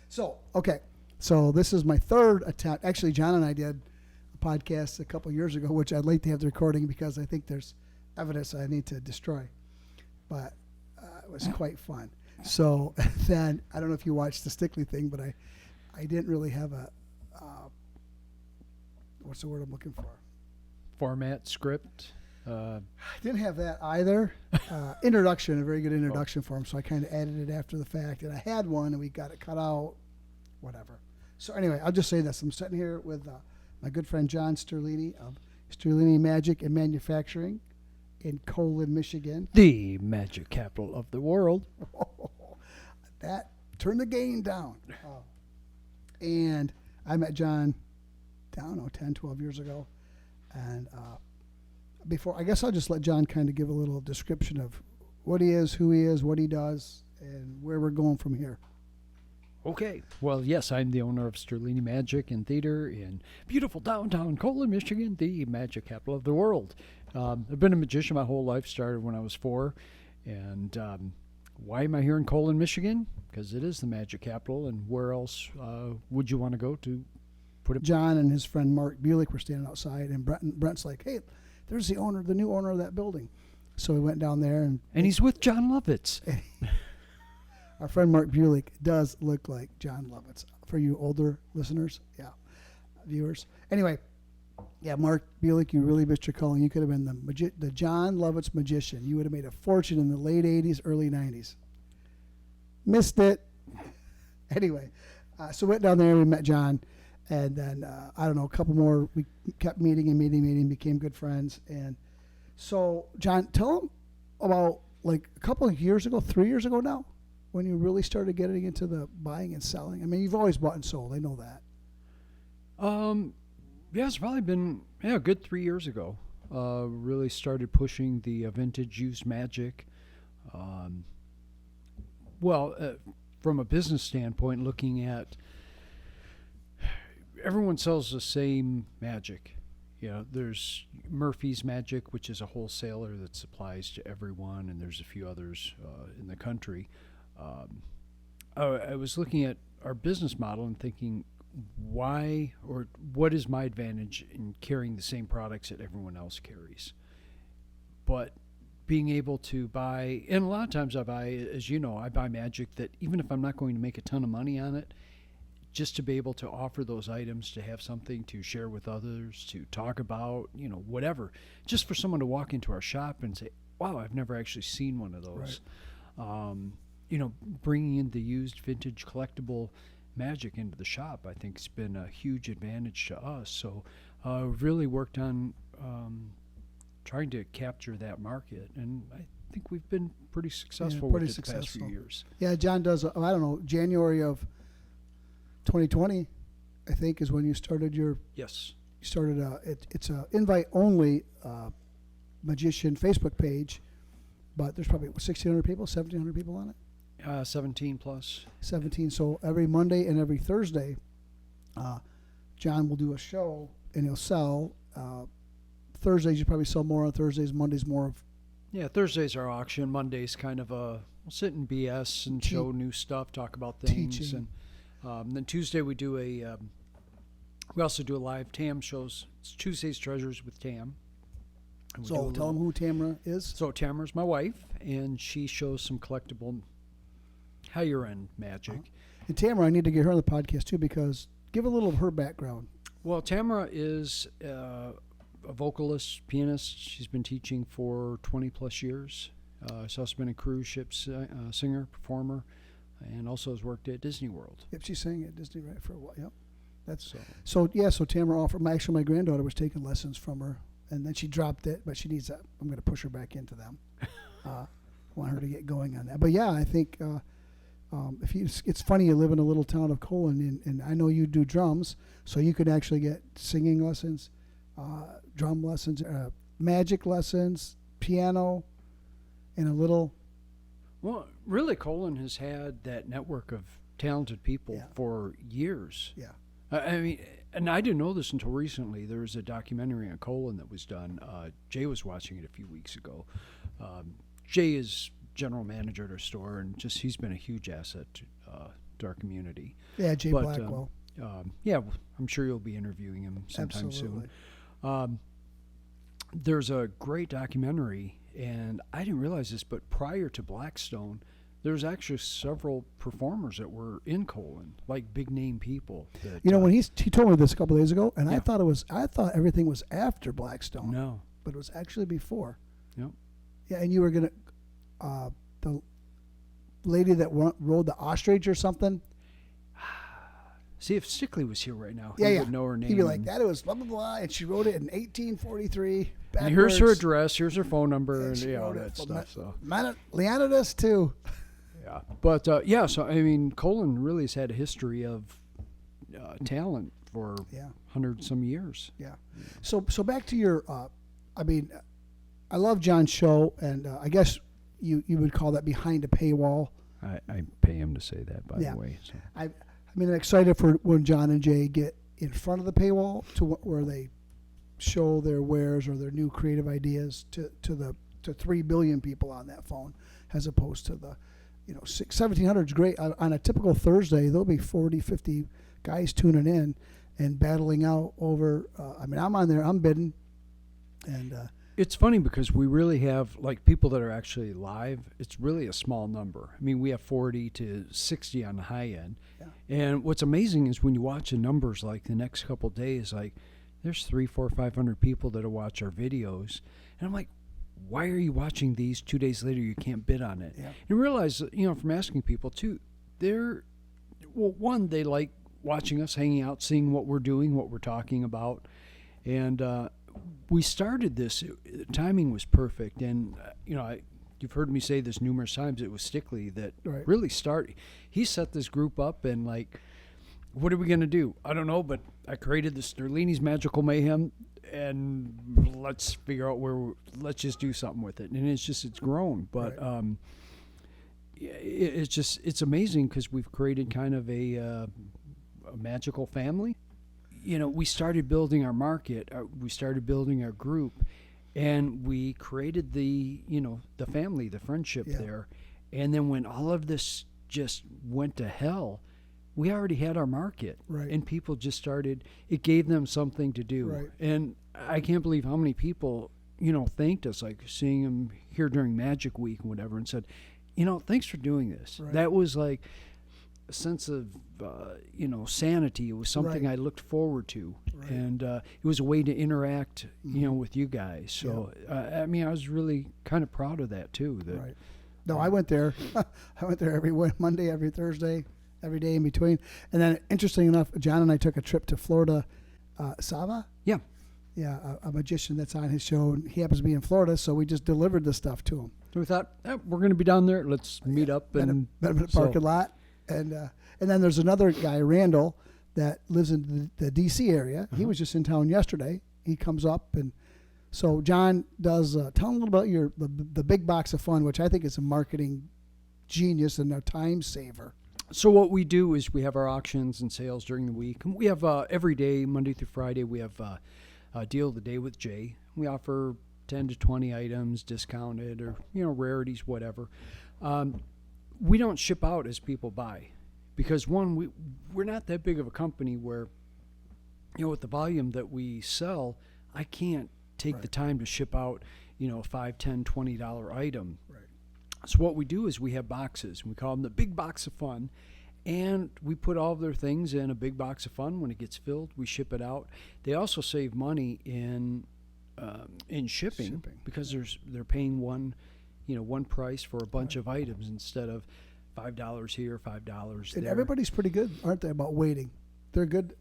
So, okay. So this is my third attempt. Actually, John and I did a podcast a couple years ago, which I'd like to have the recording because I think there's evidence I need to destroy. But it was quite fun. So then, I don't know if you watched the Stickley thing, but I didn't really have a, what's the word I'm looking for? Format, script. I didn't have that either. Introduction, a very good introduction for him. So I kind of added it after the fact. And I had one, and we got it cut out, whatever. So anyway, I'll just say this. I'm sitting here with my good friend John Sterlini of Sterlini Magic and Manufacturing in Colon, Michigan. The magic capital of the world. That turned the gain down. And I met John, I don't know, 10, 12 years ago. And before, I guess I'll just let John kind of give a little description of what he is, who he is, what he does, and where we're going from here. Okay. Well, yes, I'm the owner of Sterlini Magic and Theater in beautiful downtown Colon, Michigan, the magic capital of the world. I've been a magician my whole life, started when I was 4. And why am I here in Colon, Michigan? Because it is the magic capital, and where else would you want to go to put it? John and his friend Mark Bulick were standing outside, and Brent's like, hey, there's the new owner of that building. So we went down there. And he's with John Lovitz. Our friend Mark Bulick does look like John Lovitz. For you older listeners, viewers. Anyway, Mark Bulick, you really missed your calling. You could have been the John Lovitz magician. You would have made a fortune in the late 80s, early 90s. Missed it. Anyway, so went down there and we met John. And then, I don't know, a couple more. We kept meeting, became good friends. And so, John, tell them about like a couple of years ago, 3 years ago now, when you really started getting into the buying and selling. I mean, you've always bought and sold. I know that. It's probably been a good 3 years ago. Really started pushing the vintage used magic. From a business standpoint, looking at everyone sells the same magic. There's Murphy's Magic, which is a wholesaler that supplies to everyone, and there's a few others in the country. I was looking at our business model and thinking, why or what is my advantage in carrying the same products that everyone else carries? But being able to buy, and a lot of times I buy, as you know, I buy magic that even if I'm not going to make a ton of money on it, just to be able to offer those items, to have something to share with others, to talk about, whatever, just for someone to walk into our shop and say, wow, I've never actually seen one of those. Right. Bringing in the used vintage collectible magic into the shop, I think has been a huge advantage to us. So really worked on trying to capture that market, and I think we've been pretty successful with it the past few years. Yeah, John does, January of 2020, I think, is when you started your... Yes. You started it's a invite-only magician Facebook page, but there's probably 1,600 people, 1,700 people on it? 17 plus. 17. So every Monday and every Thursday, John will do a show, and he'll sell. Thursdays, you probably sell more on Thursdays. Mondays, more of... Yeah, Thursdays are auction. Mondays, kind of we'll sit in BS and show new stuff, talk about things. Teaching. And then Tuesday we do we also do a live TAM shows. It's Tuesday's Treasures with TAM. So tell them who Tamara is. So Tamara's my wife, and she shows some collectible higher end magic. And Tamara, I need to get her on the podcast too, because give a little of her background. Well, Tamara is a vocalist, pianist. She's been teaching for 20 plus years. She's also been a cruise ship singer, performer, and also has worked at Disney World. Yep, she sang at Disney for a while. Yep, so Tamara offered. My granddaughter was taking lessons from her, and then she dropped it. But she needs that. I'm going to push her back into them. Want her to get going on that. But yeah, I think it's funny, you live in a little town of Colon, and I know you do drums, so you could actually get singing lessons, drum lessons, magic lessons, piano, and a little. Well, really, Colon has had that network of talented people for years. Yeah. I mean, and I didn't know this until recently. There was a documentary on Colon that was done. Jay was watching it a few weeks ago. Jay is general manager at our store, and he's been a huge asset to our community. Yeah, Jay But, Blackwell. Yeah, I'm sure you'll be interviewing him sometime Absolutely. soon. There's a great documentary, and I didn't realize this, but prior to Blackstone, there's actually several performers that were in Colon, like big name people. That, You know, when he told me this a couple of days ago, and Yeah. I thought everything was after Blackstone, no, but it was actually before. Yep. Yeah, and you were gonna the lady that rode the ostrich or something. see if Stickley was here right now, Yeah, he yeah. would know her name. He'd be like, and- that it was blah blah blah, and she wrote it in 1843. and here's her backwards. address, here's her phone number, And and she all wrote it that from stuff. So. Leonidas too. Yeah, but yeah, so I mean, Colon really has had a history of talent for Yeah, 100 some years. yeah. So back to your, I mean, I love John's show, and I guess you would call that behind a paywall. I pay him to say that, by Yeah. the way. So. I mean, I'm excited for when John and Jay get in front of the paywall where they show their wares or their new creative ideas to 3 billion people on that phone, as opposed to the 1,700 is great. On a typical Thursday, there'll be 40, 50 guys tuning in and battling out over. I mean, I'm on there, I'm bidding, and It's funny because we really have, like, people that are actually live, it's really a small number. I mean, we have 40 to 60 on the high end. Yeah. And what's amazing is when you watch the numbers, like the next couple of days, like there's 300, 400, 500 people that'll watch our videos. And I'm like, why are you watching these 2 days later? You can't bid on it. Yeah. And realize, from asking people too, one, they like watching us, hanging out, seeing what we're doing, what we're talking about. And, we started this. Timing was perfect, and you've heard me say this numerous times. It was Stickley that Right. really started. He set this group up, and like, what are we gonna do? I don't know, but I created the Sterlini's Magical Mayhem, and let's figure out let's just do something with it. And it's grown, but Right. it's amazing because we've created kind of a magical family. We started building our market, we started building our group, and we created the family, the friendship Yeah. there. And then when all of this just went to hell, we already had our market. Right. And people just started, it gave them something to do. Right. And I can't believe how many people, thanked us, like seeing them here during Magic Week and whatever, and said, thanks for doing this. Right. That was like a sense of sanity. It was something Right. I looked forward to, Right. and it was a way to interact with you guys. So I was really kind of proud of that too. That Right. No, I went there. I went there every Monday, every Thursday, every day in between. And then, interesting enough, John and I took a trip to Florida. Sava? Yeah. Yeah, a magician that's on his show. And he happens to be in Florida, so we just delivered the stuff to him. So we thought, we're going to be down there. Let's meet up Met and him at the parking lot. And then there's another guy, Randall, that lives in the D.C. area. He was just in town yesterday. He comes up, and so John does. Tell him a little about the big box of fun, which I think is a marketing genius and a time saver. So what we do is we have our auctions and sales during the week. And we have every day, Monday through Friday, we have a deal of the day with Jay. We offer 10 to 20 items discounted or, rarities, whatever. We don't ship out as people buy because, one, we're not that big of a company where, with the volume that we sell, I can't take the Right. time to ship out, a $5, $10, $20 item. Right. So what we do is we have boxes. We call them the big box of fun, and we put all of their things in a big box of fun. When it gets filled, we ship it out. They also save money in shipping because they're paying one price for a bunch of items instead of $5 here, $5 And there. everybody's pretty good, aren't they, about waiting? They're good.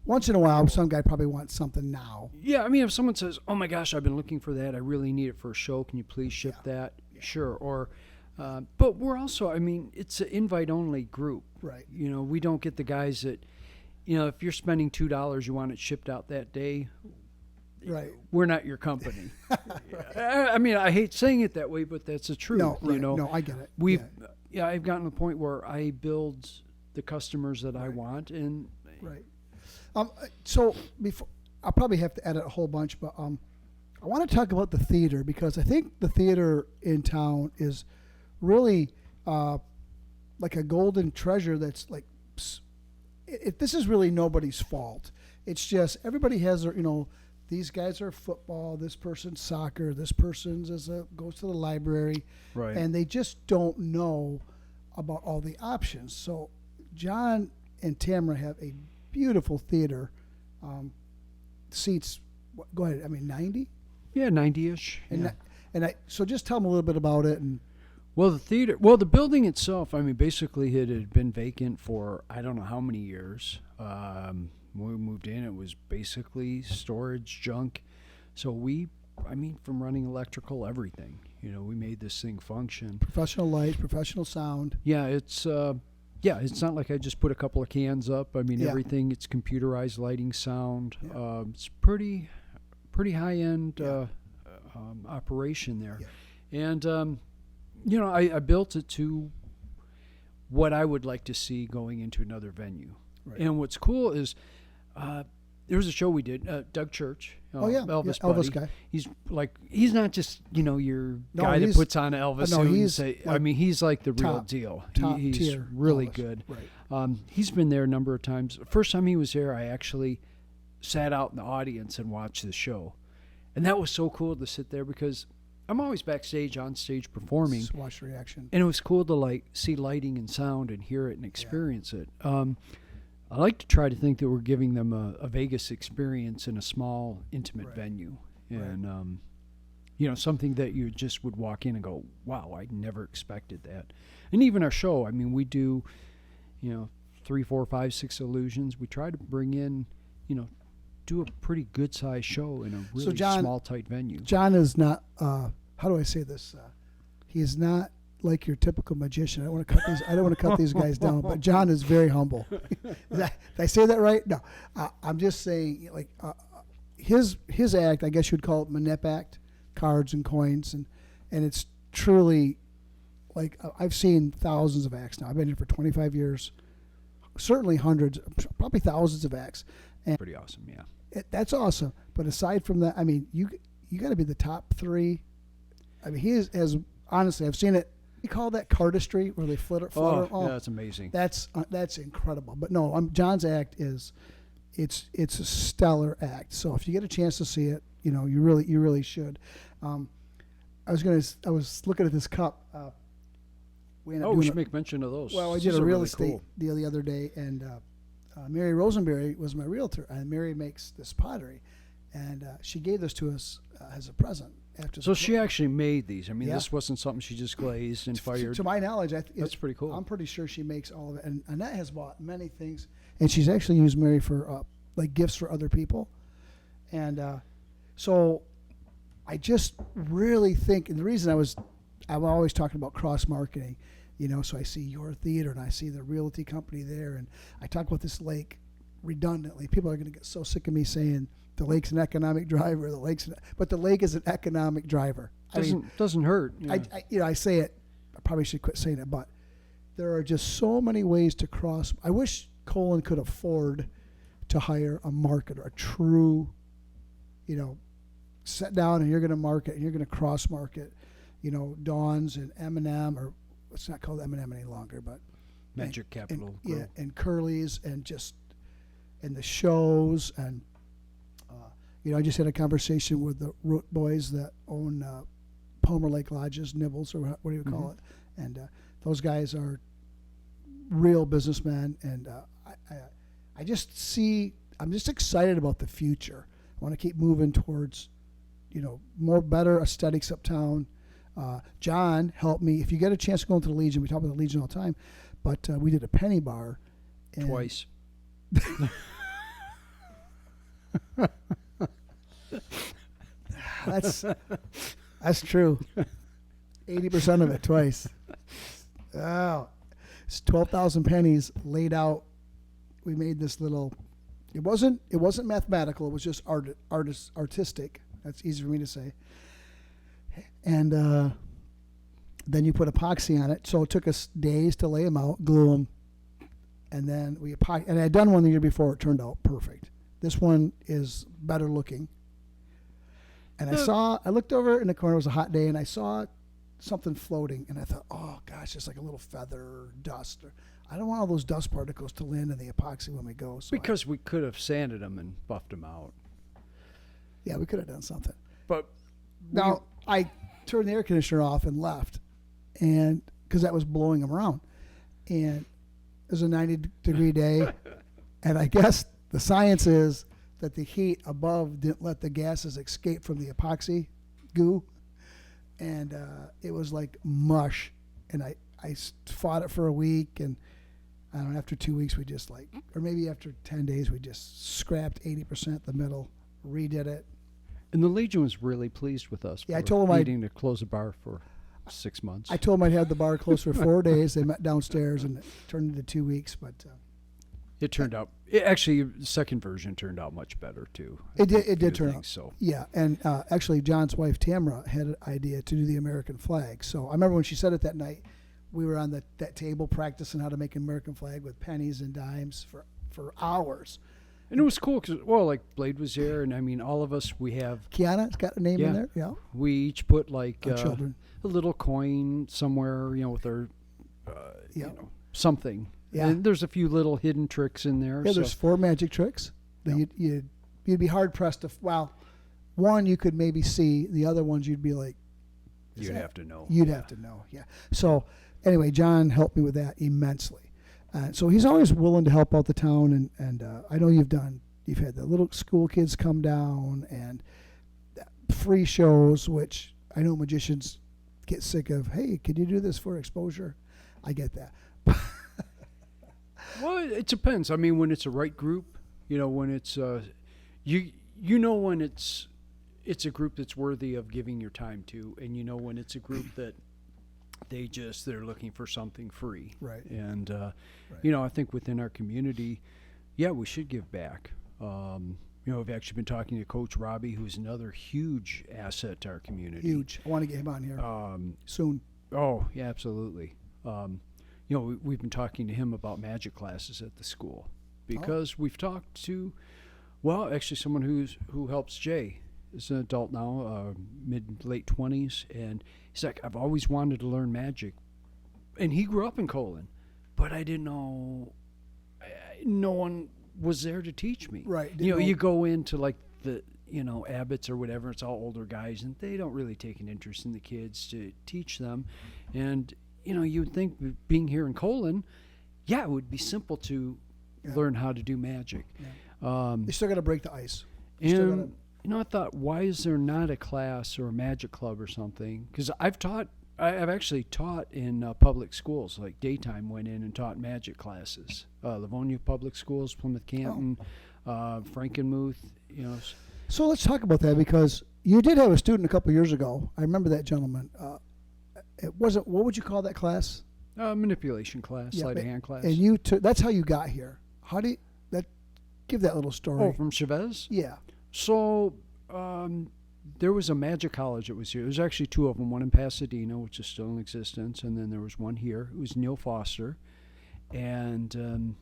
Once in a while, some guy probably wants something now. Yeah, if someone says, "Oh my gosh, I've been looking for that. I really need it for a show. Can you please ship that?" Sure. Or, but we're also, it's an invite-only group. Right. We don't get the guys that, if you're spending $2, you want it shipped out that day. Right. We're not your company. I hate saying it that way, but that's the truth. No, right. No, I get it. I've gotten to the point where I build the customers that I want, and Right. So before, I'll probably have to edit a whole bunch, but I want to talk about the theater because I think the theater in town is really like a golden treasure that's like this is really nobody's fault. It's just everybody has their, these guys are football, this person's soccer, this person's goes to the library, Right. and they just don't know about all the options. So John and Tamara have a beautiful theater. Seats, go ahead. I mean, 90. Yeah, 90-ish. Yeah. So just tell them a little bit about it. And Well, the building itself, I mean, basically it had been vacant for I don't know how many years. When we moved in, it was basically storage, junk. So from running electrical, everything, we made this thing function. professional lights, professional sound. Yeah, it's not like I just put a couple of cans up. I mean, Yeah. everything, it's computerized lighting, sound. Yeah. It's pretty high-end Yeah. operation there. Yeah. And, I built it to what I would like to see going into another venue. Right. And what's cool is there was a show we did, Doug Church. Oh yeah, Elvis yeah, buddy. Elvis guy. He's not just, your No, guy that he's- puts on an Elvis no, suit and he's say, like he's like the real top- deal. top He's tier really Elvis. good. Right. He's been there a number of times. First time he was there, I actually sat out in the audience and watched the show. And that was so cool to sit there because I'm always backstage, on stage performing. Just watch the reaction. And it was cool to see lighting and sound and hear it and experience it. I like to try to think that we're giving them a Vegas experience in a small, intimate Right. venue. Right. And, something that you just would walk in and go, wow, I never expected that. And even our show, I mean, we do, 3, 4, 5, 6 illusions. We try to bring in, do a pretty good-sized show in a really John- small, tight venue. John is not. How do I say this? He is not like your typical magician. I don't want to cut these guys down, but John is very humble. Did I say that right? No, I'm just saying like his act. I guess you'd call it manip act, cards and coins, and it's truly like I've seen thousands of acts now. I've been here for 25 years, certainly hundreds, probably thousands of acts. Pretty awesome, yeah. That's awesome. But aside from that, I mean, you got to be the top 3. I mean, he is as honestly, I've seen it. You call that cardistry where they flutter. Yeah, that's amazing. That's incredible. But no, John's act it's a stellar act. So if you get a chance to see it, you really should. I was looking at this cup. We ended up We doing should make mention of those. well, I These did a are real really estate cool. deal the other day, and Mary Rosenberry was my realtor, and Mary makes this pottery, and she gave this to us as a present after. So she actually made these. I mean, Yeah. this wasn't something she just glazed and to fired. my knowledge, That's pretty cool. I'm pretty sure she makes all of it, and Annette has bought many things, and she's actually used Mary for like gifts for other people, and so I just really think, and the reason I'm always talking about cross marketing. So I see your theater and I see the realty company there, and I talk about this lake redundantly. People are going to get so sick of me saying the lake's an economic driver. But the lake is an economic driver. Doesn't hurt. Yeah. I say it. I probably should quit saying it, but there are just so many ways to cross. I wish Colin could afford to hire a marketer, a true, sit down and you're going to market and you're going to cross market, Dawn's and M&M, or it's not called M&M any longer, but Magic Capital. and, and Curly's and the shows and I just had a conversation with the Root boys that own Palmer Lake Lodges, Nibbles, or what do you call it, and those guys are real businessmen, and I'm just excited about the future. I want to keep moving towards more better aesthetics uptown. John helped me. If you get a chance to go into the Legion, we talk about the Legion all the time, but we did a penny bar. Twice. That's true. 80% of it twice. Oh, it's 12,000 pennies laid out. We made this little. It wasn't mathematical. It was just artistic. That's easy for me to say. And then you put epoxy on it. So it took us days to lay them out, glue them, and then we epoxy. And I had done one the year before. It turned out perfect. This one is better looking. And I looked over in the corner. It was a hot day, and I saw something floating, and I thought, oh gosh, it's like a little feather or dust. I don't want all those dust particles to land in the epoxy when we go. So Because we could have sanded them and buffed them out. yeah, we could have done something. But Now, I turned the air conditioner off and left, and because that was blowing them around. And it was a 90-degree day, and I guess the science is that the heat above didn't let the gases escape from the epoxy goo, and it was like mush. And I fought it for a week, and I don't know, after 2 weeks we just or maybe after 10 days we just scrapped 80% the middle, redid it. And the Legion was really pleased with us. Yeah, I for told 'em needing to close the bar for 6 months. I told them I'd have the bar closed for 4 days. They met downstairs, and it turned into 2 weeks. But It turned out. Actually, the second version turned out much better too. it did turn out. So Yeah, and actually, John's wife Tamara had an idea to do the American flag. So I remember when she said it that night. We were on that table practicing how to make an American flag with pennies and dimes for hours. and it was cool because like Blade was there, and I mean all of us we have Kiana's got a name in there. Yeah, we each put like our children. a little coin somewhere, with our Yeah. something. Yeah. And there's a few little hidden tricks in there. Yeah, so. there's 4 magic tricks that Yeah. you'd be hard pressed to. Well, one you could maybe see. The other ones you'd be like, You'd have to know. You'd have to know, yeah. So anyway, John helped me with that immensely. So he's always willing to help out the town, and I know you've had the little school kids come down and free shows, which I know magicians get sick of. Hey, can you do this for exposure? I get that. Well, it depends. I mean, when it's a right group, when it's when it's a group that's worthy of giving your time to, and when it's a group that they're looking for something free. Right. And Right. I think within our community, we should give back. I've actually been talking to Coach Robbie, who's another huge asset to our community. Huge. I want to get him on here soon. Oh, yeah, absolutely. We've been talking to him about magic classes at the school because we've talked to, actually someone who helps Jay. Is an adult now, late 20s, and he's like, I've always wanted to learn magic, and he grew up in Colon, but I didn't know. No one was there to teach me. Right. You go into like the Abbott's or whatever. It's all older guys, and they don't really take an interest in the kids to teach them, and you would think being here in Colon, it would be simple to learn how to do magic. Yeah. You still got to break the ice. You still And gotta- I thought, why is there not a class or a magic club or something? Because I've actually taught in public schools, like daytime went in and taught magic classes. Livonia Public Schools, Plymouth Canton, Frankenmuth, So let's talk about that, because you did have a student a couple years ago. I remember that gentleman. It wasn't. What would you call that class? manipulation class, Yeah, sleight of hand class. And you took. That's how you got here. How do you give that little story? Oh, from Chavez? Yeah. So there was a magic college that was here. There's actually 2 of them, one in Pasadena, which is still in existence, and then there was one here. It was Neil Foster. And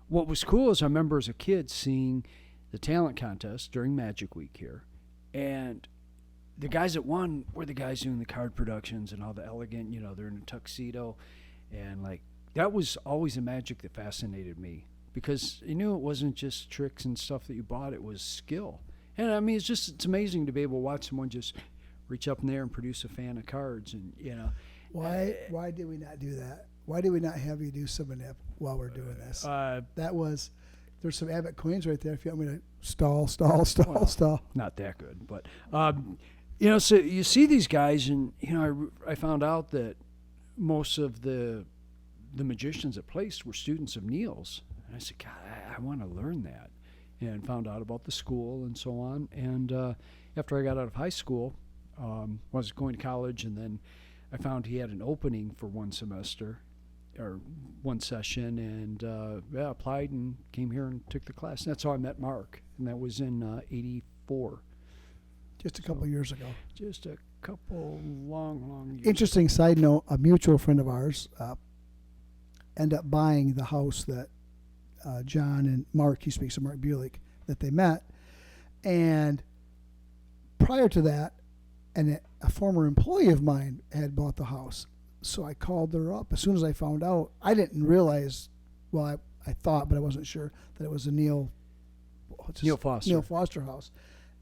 what was cool is I remember as a kid seeing the talent contest during Magic Week here. And the guys that won were the guys doing the card productions and all the elegant, they're in a tuxedo. And, that was always a magic that fascinated me, because you knew it wasn't just tricks and stuff that you bought, it was skill. And, I mean, it's amazing to be able to watch someone just reach up in there and produce a fan of cards. And, Why did we not do that? Why did we not have you do some manip while we're doing this? There's some Abbott coins right there if you want me to stall. Not that good, but so you see these guys, and I found out that most of the magicians at Place were students of Neil's, and I said, God, I want to learn that, and found out about the school and so on. And after I got out of high school, I was going to college, and then I found he had an opening for one semester or one session, and applied and came here and took the class. And that's how I met Mark, and that was in '84. Just a couple years ago. Just a couple long years. Interesting side note: a mutual friend of ours ended up buying the house that John and Mark, he speaks of Mark Bulick, that they met, and prior to that, a former employee of mine had bought the house. so I called her up. As soon as I found out, I didn't realize, well, I thought, but I wasn't sure that it was a Neil Foster house.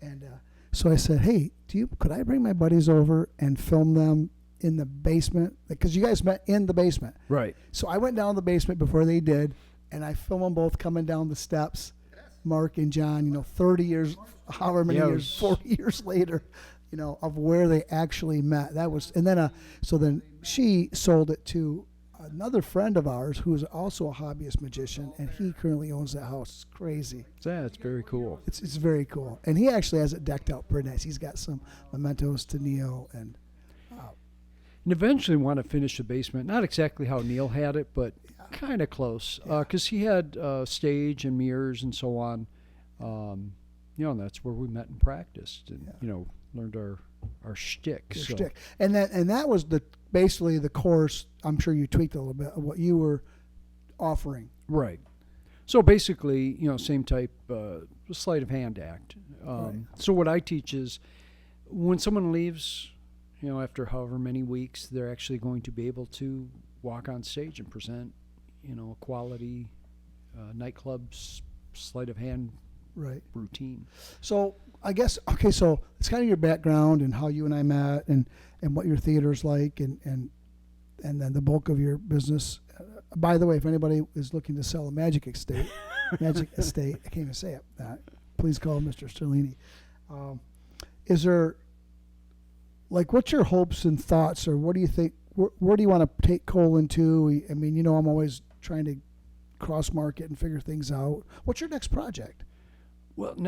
And so I said, hey, could I bring my buddies over and film them in the basement? Because you guys met in the basement. Right. So I went down the basement before they did, and I filmed them both coming down the steps, Mark and John, 30 years, however many years, 40 years later, of where they actually met. That was, and then, so then she sold it to another friend of ours who is also a hobbyist magician, and he currently owns that house. It's crazy. Yeah, it's very cool. It's very cool. And he actually has it decked out pretty nice. He's got some mementos to Neil and eventually want to finish the basement. Not exactly how Neil had it, but kind of close. Because he had stage and mirrors and so on. And that's where we met and practiced and, learned our shtick. Shtick. And that was basically the course. I'm sure you tweaked a little bit of what you were offering. Right. So basically, same type, sleight of hand act. Right. So what I teach is when someone leaves, after however many weeks, they're actually going to be able to walk on stage and present, a quality nightclub sleight of hand routine. So I guess, okay, so it's kind of your background and how you and I met and what your theater's like and then the bulk of your business. By the way, if anybody is looking to sell a magic estate, I can't even say it, please call Mr. Sterlini. Is there, what's your hopes and thoughts, or what do you think, where do you want to take Colin to? I mean, I'm always trying to cross-market and figure things out. What's your next project? Well, the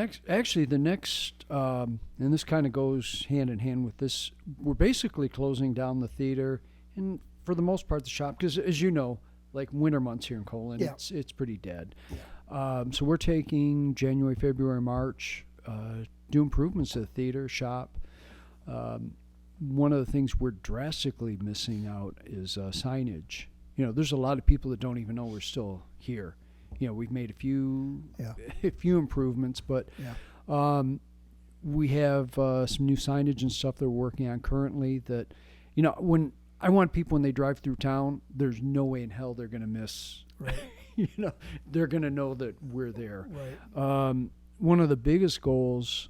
next, and this kind of goes hand in hand with this, we're basically closing down the theater and for the most part the shop, because as you know, winter months here in Colin, it's pretty dead. Yeah. So we're taking January, February, March, do improvements to the theater, shop. One of the things we're drastically missing out is signage. There's a lot of people that don't even know we're still here. We've made a few improvements, but we have some new signage and stuff that we're working on currently that, when I want people when they drive through town, there's no way in hell they're going to miss, right. They're going to know that we're there. Right. One of the biggest goals,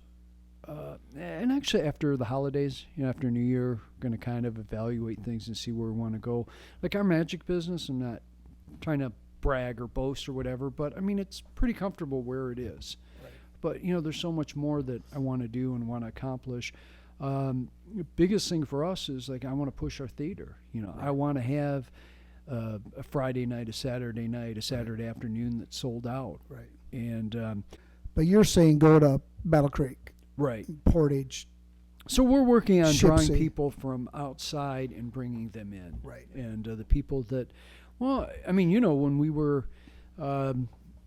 and actually after the holidays, after New Year, we're going to kind of evaluate things and see where we want to go. Like our magic business, I'm not trying to brag or boast or whatever, but I mean it's pretty comfortable where it is. Right. But there's so much more that I want to do and want to accomplish. The biggest thing for us is I want to push our theater. Right. I want to have a Friday night, a Saturday night, a Saturday afternoon that's sold out. Right. And but you're saying go to Battle Creek, right? Portage. So we're working on drawing Shipsy. People from outside and bringing them in. Right. And the people that. Well, I mean, when we were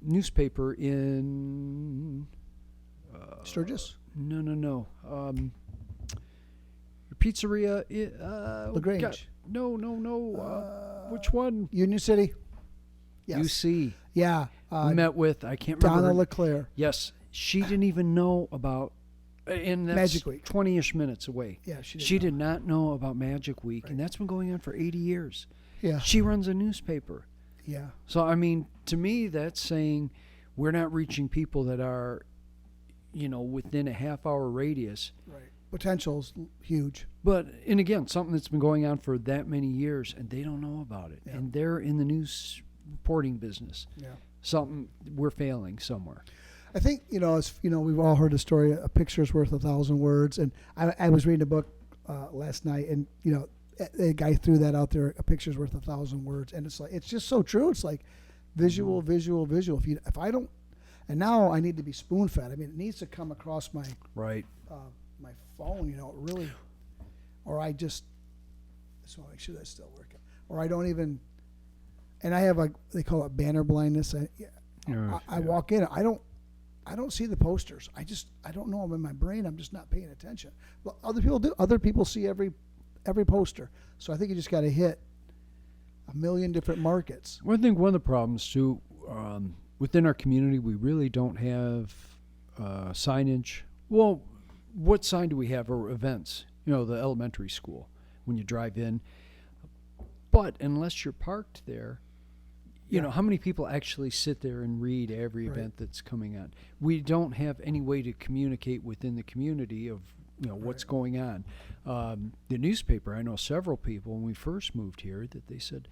newspaper in Sturgis? No. Pizzeria. LaGrange. No. Which one? Union City. Yes. UC. Yeah. We met with, I can't remember. Donna LeClaire. Yes. She didn't even know about, and that's Magic Week. 20-ish minutes away. Yeah, she did not know about Magic Week, and that's been going on for 80 years. Yeah. She runs a newspaper. Yeah. So, I mean, to me, that's saying we're not reaching people that are, within a half-hour radius. Right. Potential's huge. But, and again, something that's been going on for that many years, and they don't know about it. Yeah. And they're in the news reporting business. Yeah. Something, we're failing somewhere. I think, we've all heard the story, a picture's worth 1,000 words. And I was reading a book last night, and, a guy threw that out there, a picture's worth 1,000 words. And it's just so true. It's like visual. If I don't, and now I need to be spoon fed. I mean, it needs to come across my my phone, really, or I just want to make sure that's still working, or I don't even. And I have they call it banner blindness. I walk in, I don't see the posters. I don't know them in my brain. I'm just not paying attention. Well, other people do. Other people see every poster. So I think you just got to hit a million different markets. Well, I think one of the problems too, within our community, we really don't have signage. Well, what sign do we have? Or events? The elementary school. When you drive in, But unless you're parked there, you Yeah. know, how many people actually sit there and read every Right. event that's coming on? We don't have any way to communicate within the community of, you know, what's Right. going on. The newspaper, I know several people when we first moved here that they said,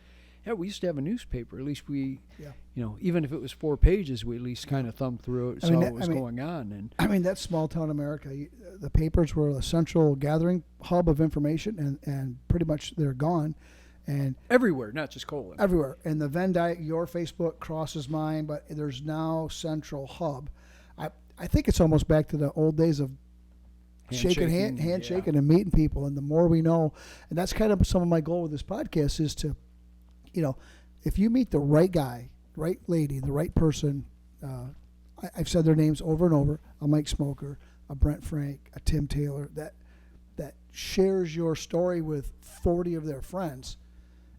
yeah, we used to have a newspaper. At least we, Yeah. you know, even if it was 4 pages, we at least kind of thumbed through it, I saw mean, what that- was I mean- going on. And I mean, that's small town America. The papers were a central gathering hub of information, and pretty much they're gone, and everywhere, not just Colon. everywhere. And the Venn diagram, your Facebook crosses mine, but there's now central hub. I think it's almost back to the old days of handshaking and meeting people. And the more we know, and that's kind of some of my goal with this podcast is to, you know, if you meet the right guy, right lady, the right person, I've said their names over and over, a Mike Smoker, a Brent Frank, a Tim Taylor, that shares your story with 40 of their friends.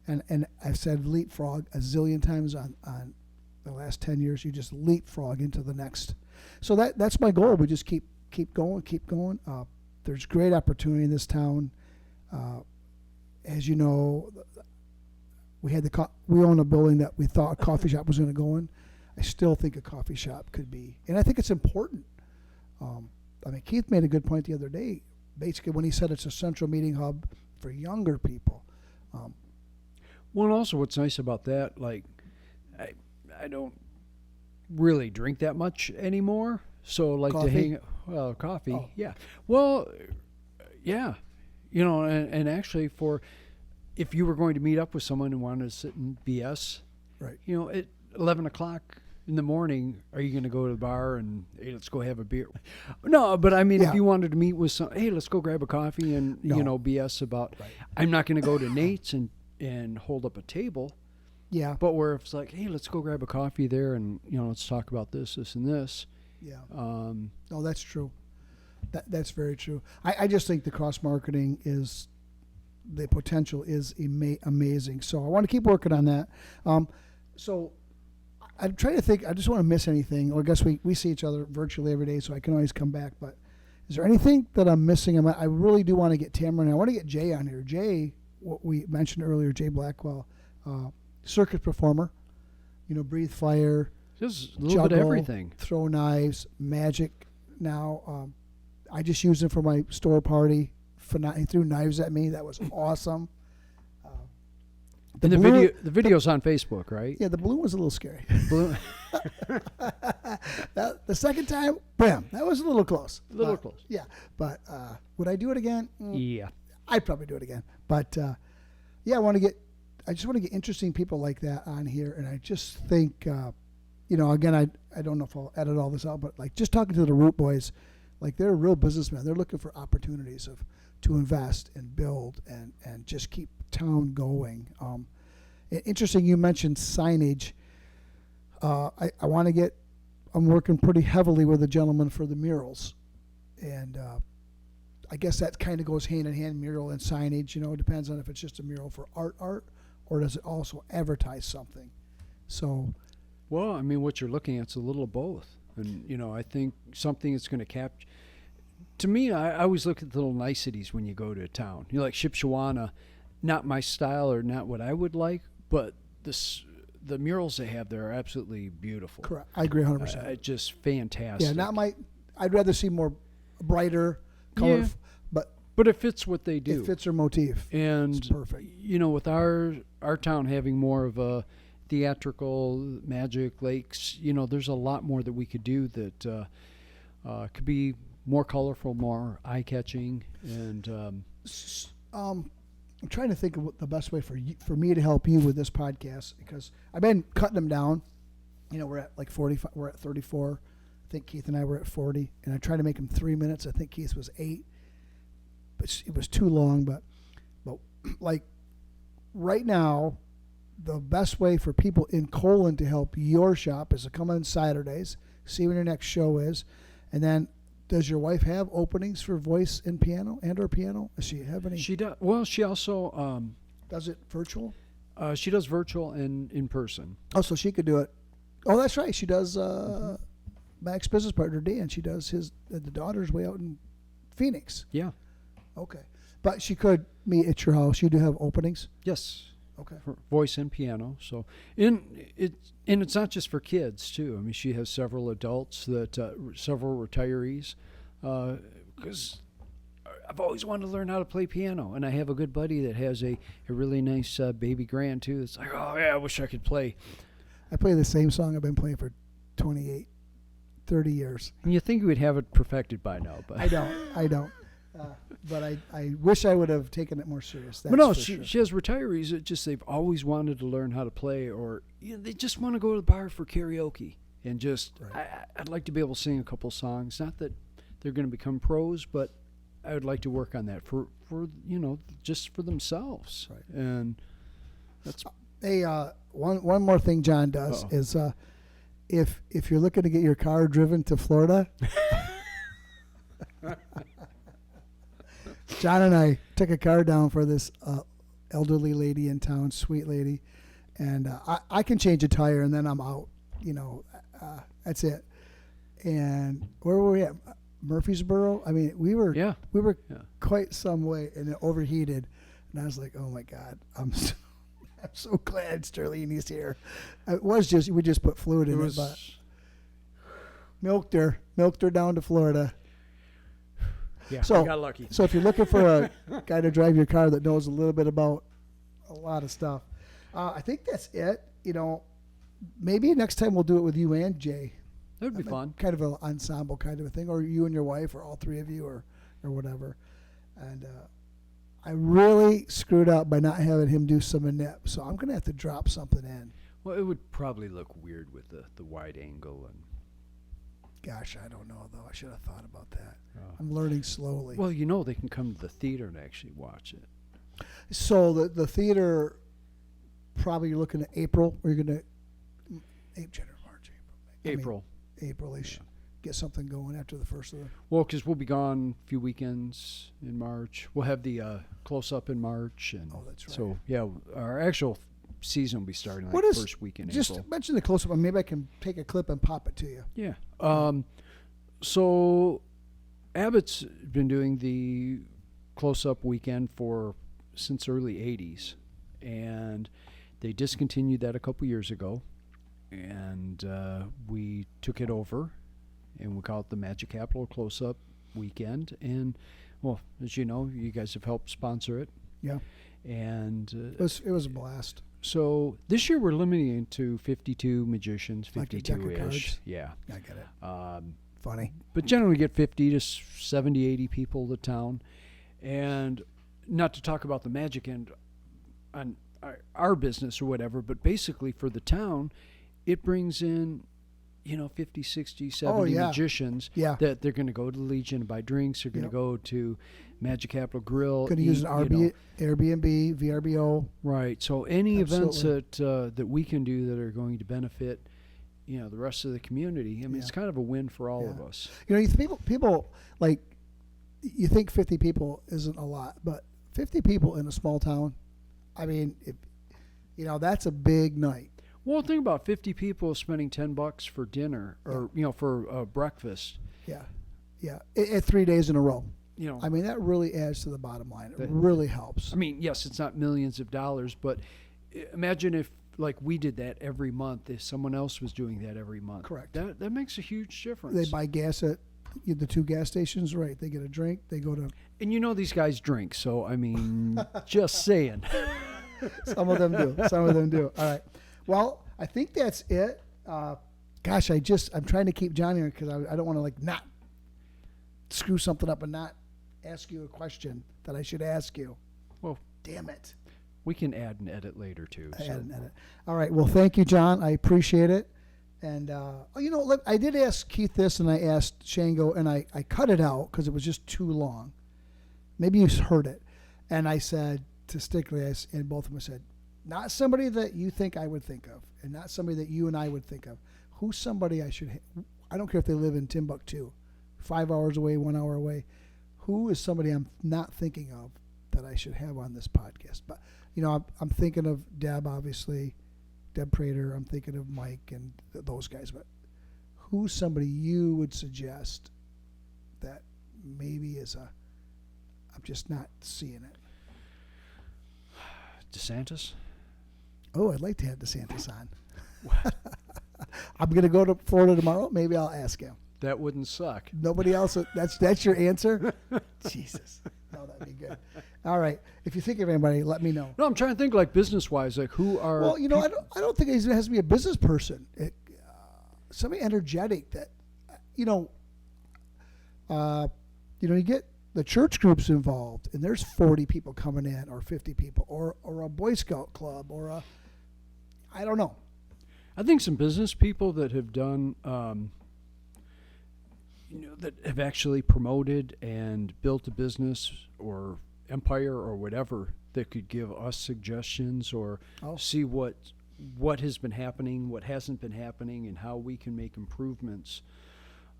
And I've said leapfrog a zillion times on the last 10 years. You just leapfrog into the next. So that's my goal. We just keep going. There's great opportunity in this town. As you know, we own a building that we thought a coffee shop was going to go in. I still think a coffee shop could be, and I think it's important. I mean, Keith made a good point the other day, basically when he said it's a central meeting hub for younger people. Well, and also what's nice about that, like, I don't really drink that much anymore. So, like, Coffee? to hang, well, coffee, Oh. yeah. Well, yeah. You know, and actually if you were going to meet up with someone and wanted to sit and BS, Right. you know, at 11 o'clock in the morning, are you going to go to the bar and, hey, let's go have a beer? No, but I mean, Yeah. if you wanted to meet with some, hey, let's go grab a coffee and, No. you know, BS about, Right. I'm not going to go to Nate's and hold up a table. Yeah. But where it's like, hey, let's go grab a coffee there and, you know, let's talk about this, and this. Yeah. Um, No, that's true. That's very true. I just think the cross marketing is, the potential is amazing. So I want to keep working on that. So I'm trying to think. I just want to miss anything. Well, I guess we see each other virtually every day, so I can always come back. But is there anything that I'm missing? I really do want to get Tamara, and I want to get Jay on here. Jay, what we mentioned earlier, Jay Blackwell, circus performer. You know, breathe fire, just a little bit of everything. throw knives, magic. Now, I just used him for my store party. He threw knives at me. That was awesome. And the balloon- video's on Facebook, right? Yeah, the balloon was a little scary. Balloon- The second time, bam, that was a little close. A little close. Yeah, but would I do it again? Yeah. I'd probably do it again. But yeah, I just want to get interesting people like that on here, and I just think, you know, again, I don't know if I'll edit all this out, but like just talking to the Root Boys, like they're real businessmen. They're looking for opportunities to invest and build and just keep town going. Interesting, you mentioned signage. I'm working pretty heavily with a gentleman for the murals, and I guess that kind of goes hand in hand, mural and signage. You know, it depends on if it's just a mural for art, or does it also advertise something. So, Well, I mean, what you're looking at is a little of both. And, you know, I think something that's going to capture. To me, I always look at the little niceties when you go to a town. You know, like Shipshawana, not my style or not what I would like, but the murals they have there are absolutely beautiful. correct. I agree 100%. Just fantastic. Yeah, I'd rather see more brighter color, Yeah. but But it fits what they do. it fits their motif. And It's perfect. you know, with our town having more of a theatrical magic lakes, you know, there's a lot more that we could do that could be more colorful, more eye-catching, and I'm trying to think of what the best way for me to help you with this podcast, because I've been cutting them down. You know, we're at like 45. We're at 34. I think Keith and I were at 40, and I tried to make them 3 minutes. I think Keith was 8, but it was too long. But like right now, the best way for people in Colon to help your shop is to come on Saturdays, see when your next show is, and then. Does your wife have openings for voice and piano or piano? Does she have any? she does. Well, she also Does it virtual? she does virtual and in person. Oh, so she could do it. Oh, that's right. She does. My ex-business partner Dan. She does the daughter's way out in Phoenix. Yeah. Okay, but she could meet at your house. You do have openings. Yes. Okay. for voice and piano. So, it's not just for kids too. I mean, she has several adults that several retirees, because I've always wanted to learn how to play piano, and I have a good buddy that has a really nice baby grand too. It's like, oh yeah, I wish I could play. I play the same song I've been playing for 28, 30 years. And you think you would have it perfected by now, but I don't. But I wish I would have taken it more serious. That's but no, for she sure. has retirees that just they've always wanted to learn how to play, or they just want to go to the bar for karaoke and just. Right. I'd like to be able to sing a couple songs. Not that they're going to become pros, but I would like to work on that for just for themselves. Right. And that's Hey, one more thing John does is if you're looking to get your car driven to Florida, John and I took a car down for this elderly lady in town, sweet lady, and I can change a tire and then I'm out. That's it. And where were we at? Murfreesboro. I mean, we were Yeah. quite some way, and it overheated. And I was like, oh my God, I'm so glad Sterlini's here. It was just we just put fluid in it, but milked her down to Florida. Yeah, So- I got lucky. So if you're looking for a guy to drive your car that knows a little bit about a lot of stuff, I think that's it. Maybe next time we'll do it with you and Jay. That would be fun. Kind of an ensemble kind of a thing, or you and your wife, or all three of you, or whatever. And I really screwed up by not having him do some nip, so I'm gonna have to drop something in. Well, it would probably look weird with the wide angle and. Gosh, I don't know though. I should have thought about that. Oh. I'm learning slowly. Well, they can come to the theater and actually watch it. So the theater, probably you're looking at April. Or you're gonna January, March, April. April-ish. Get something going after the first of the. Well, because we'll be gone a few weekends in March. We'll have the close-up in March. And Oh, that's right. So, yeah, our actual season will be starting What is- first week in Just April. mention the close-up, and maybe I can take a clip and pop it to you. Yeah. So Abbott's been doing the close-up weekend since early 80s. And they discontinued that a couple years ago. And we took it over, and we call it the Magic Capital Close-Up Weekend. And, well, as you know, you guys have helped sponsor it. Yeah. And It was a blast. so this year we're limiting it to 52 magicians, Like a deck of 52-ish. cards? Yeah. I get it. Um, Funny. but generally get 50 to 70, 80 people to town. And not to talk about the magic end on our business or whatever, but basically for the town, it brings in, 50, 60, 70 yeah. magicians Yeah. that they're going to go to the Legion and buy drinks. They're going to Yep. go to Magic Capital Grill. Going to use eat, an Airbnb, VRBO. Right. So any events Absolutely. that we can do that are going to benefit, the rest of the community. I mean, it's Yeah. kind of a win for all of Yeah. us. People like you think 50 people isn't a lot, but 50 people in a small town. I mean, that's a big night. Well, think about 50 people spending $10 for dinner or for breakfast. Yeah, yeah. At 3 days in a row. You know, I mean, that really adds to the bottom line. It That- really helps. I mean, yes, it's not millions of dollars, but imagine if like we did that every month. If someone else was doing that every month, Correct. That makes a huge difference. They buy gas at the two gas stations, right? They get a drink. They go to. and these guys drink, so I mean, just saying. Some of them do. Some of them do. All right. Well, I think that's it. Gosh, I'm trying to keep John here because I don't want to not screw something up and not ask you a question that I should ask you. Well, Damn it. we can add and edit later too. I so. added an edit. All right. Well, thank you, John. I appreciate it. And, I did ask Keith this, and I asked Shango, and I cut it out because it was just too long. Maybe you heard it. And I said to Stickley, and both of them said, not somebody that you think I would think of, and not somebody that you and I would think of. Who's somebody I should I don't care if they live in Timbuktu, 5 hours away, 1 hour away. Who is somebody I'm not thinking of that I should have on this podcast? But, I'm thinking of Deb, obviously. Deb Prater, I'm thinking of Mike and those guys, but who's somebody you would suggest that maybe I'm just not seeing it? DeSantis. Oh, I'd like to have DeSantis on. I'm going to go to Florida tomorrow. Maybe I'll ask him. That wouldn't suck. Nobody else. That's your answer? Jesus. No, that'd be good. All right. If you think of anybody, let me know. No, I'm trying to think like business-wise, like who are... Well, I don't think it has to be a business person. Somebody energetic that, you get the church groups involved, and there's 40 people coming in, or 50 people, or a Boy Scout club, or I don't know. I think some business people that have done, that have actually promoted and built a business or empire or whatever that could give us suggestions or see what has been happening, what hasn't been happening, and how we can make improvements.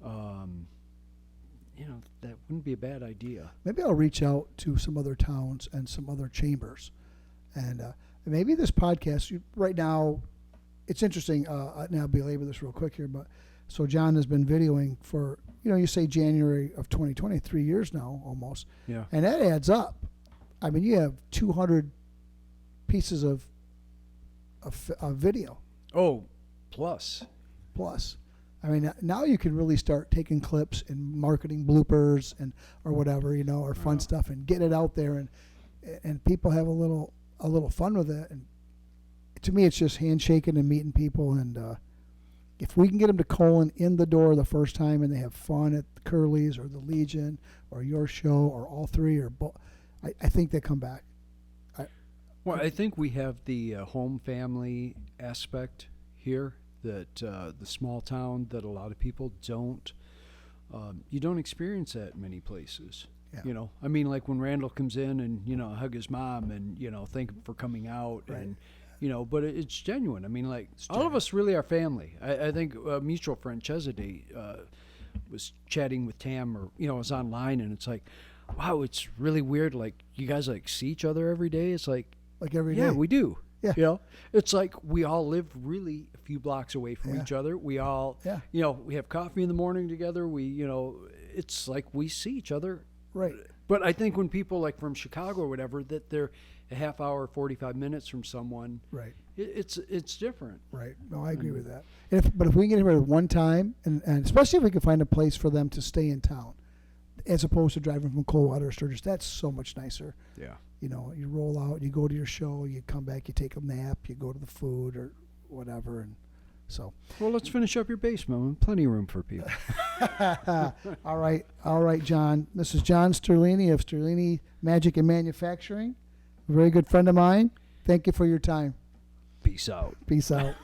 That wouldn't be a bad idea. Maybe I'll reach out to some other towns and some other chambers, and maybe this podcast right now. It's interesting. And I'll belabor this real quick here, but so John has been videoing for you say January of 2020, 3 years now almost. Yeah. And that adds up. I mean, you have 200 pieces of video. Oh, plus. I mean, now you can really start taking clips and marketing bloopers or whatever, or fun stuff, and get it out there, and people have a little fun with it. And to me, it's just handshaking and meeting people. And if we can get them to Colon in the door the first time, and they have fun at the Curly's or the Legion or your show or all three or both, I think they come back. Well, I think we have the home family aspect here. That the small town that a lot of people don't, you don't experience that in many places. Yeah. I mean, like when Randall comes in and hug his mom and thank him for coming out, right. And but it's genuine. I mean, like all of us really are family. I think a mutual friend Chesaday was chatting with Tam, or was online, and it's like, wow, it's really weird. Like you guys like see each other every day. It's like every day. Yeah, we do. Yeah. It's like we all live really a few blocks away from each other. We all, we have coffee in the morning together. We, it's like we see each other. Right. But I think when people like from Chicago or whatever, that they're a half hour, 45 minutes from someone. Right. It's different. Right. No, I agree with that. But if we can get here one time, and especially if we can find a place for them to stay in town, as opposed to driving from Coldwater or Sturgis, that's so much nicer. Yeah. You roll out, you go to your show, you come back, you take a nap, you go to the food or whatever, and so. Well, let's finish up your basement. Plenty of room for people. All right, John. This is John Sterlini of Sterlini Magic and Manufacturing, a very good friend of mine. Thank you for your time. Peace out. Peace out.